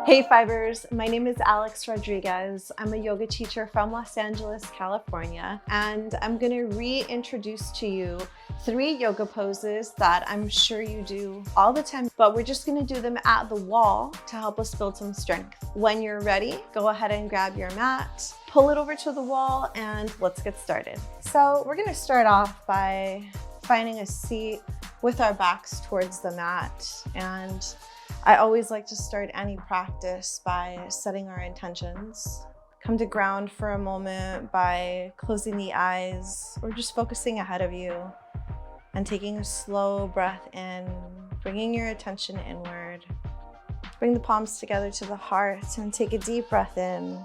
Hey Fibers, my name is Alex Rodriquez. I'm a yoga teacher from Los Angeles, California, and I'm gonna reintroduce to you 3 yoga poses that I'm sure you do all the time, but we're just gonna do them at the wall to help us build some strength. When you're ready, go ahead and grab your mat, pull it over to the wall, and let's get started. So we're gonna start off by finding a seat with our backs towards the mat, and I always like to start any practice by setting our intentions. Come to ground for a moment by closing the eyes or just focusing ahead of you and taking a slow breath in, bringing your attention inward. Bring the palms together to the heart and take a deep breath in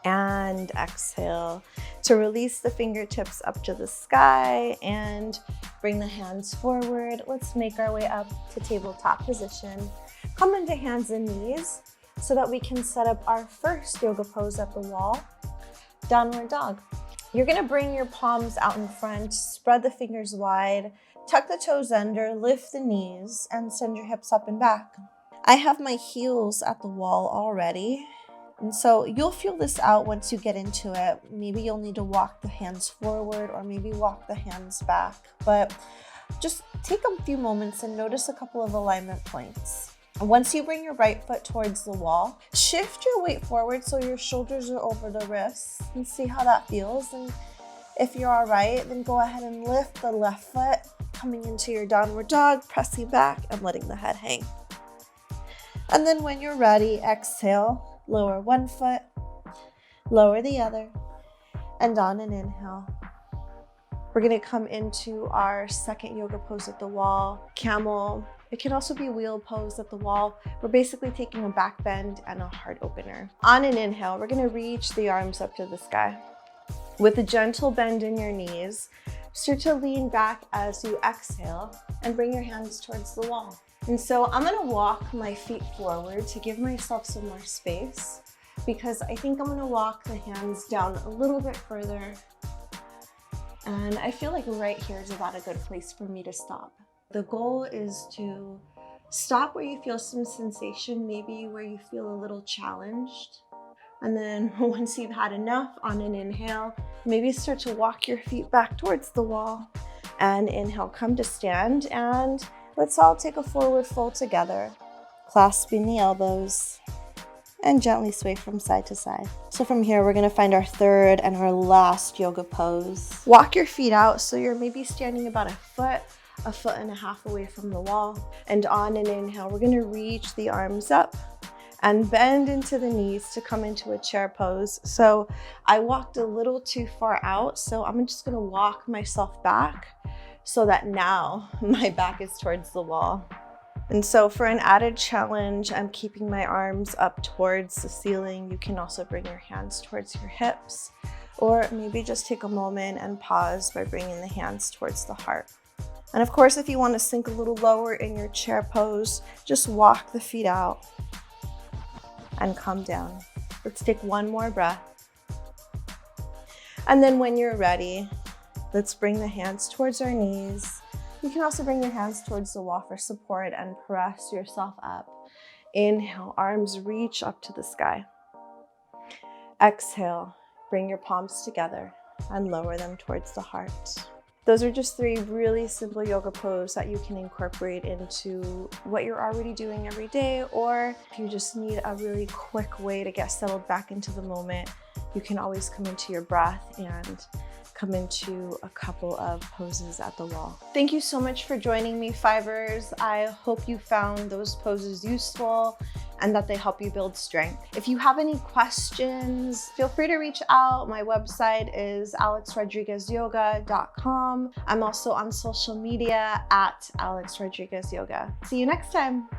and exhale to release the fingertips up to the sky and bring the hands forward. Let's make our way up to tabletop position. Come into hands and knees so that we can set up our first yoga pose at the wall, downward dog. You're gonna bring your palms out in front, spread the fingers wide, tuck the toes under, lift the knees, and send your hips up and back. I have my heels at the wall already, and so you'll feel this out once you get into it. Maybe you'll need to walk the hands forward or maybe walk the hands back, but just take a few moments and notice a couple of alignment points. Once you bring your right foot towards the wall, shift your weight forward so your shoulders are over the wrists and see how that feels. And if you're all right, then go ahead and lift the left foot, coming into your downward dog, pressing back and letting the head hang. And then when you're ready, exhale, lower one foot, lower the other, and on an inhale. We're gonna come into our second yoga pose at the wall, camel. It can also be wheel pose at the wall. We're basically taking a back bend and a heart opener. On an inhale, we're gonna reach the arms up to the sky. With a gentle bend in your knees, start to lean back as you exhale and bring your hands towards the wall. And so I'm gonna walk my feet forward to give myself some more space because I think I'm gonna walk the hands down a little bit further. And I feel like right here is about a good place for me to stop. The goal is to stop where you feel some sensation, maybe where you feel a little challenged. And then once you've had enough, on an inhale, maybe start to walk your feet back towards the wall. And inhale, come to stand, and let's all take a forward fold together, clasping the elbows and gently sway from side to side. So from here, we're gonna find our third and our last yoga pose. Walk your feet out so you're maybe standing about a foot and a half away from the wall. And on an inhale, we're gonna reach the arms up and bend into the knees to come into a chair pose. So I walked a little too far out, so I'm just gonna walk myself back so that now my back is towards the wall. And so for an added challenge, I'm keeping my arms up towards the ceiling. You can also bring your hands towards your hips, or maybe just take a moment and pause by bringing the hands towards the heart. And of course, if you want to sink a little lower in your chair pose, just walk the feet out and come down. Let's take one more breath. And then when you're ready, let's bring the hands towards our knees. You can also bring your hands towards the wall for support and press yourself up. Inhale, arms reach up to the sky. Exhale, bring your palms together and lower them towards the heart. Those are just 3 really simple yoga poses that you can incorporate into what you're already doing every day, or if you just need a really quick way to get settled back into the moment, you can always come into your breath and come into a couple of poses at the wall. Thank you so much for joining me, Fibers. I hope you found those poses useful and that they help you build strength. If you have any questions, feel free to reach out. My website is alexrodriguezyoga.com. I'm also on social media at Alex Rodriquez Yoga. See you next time.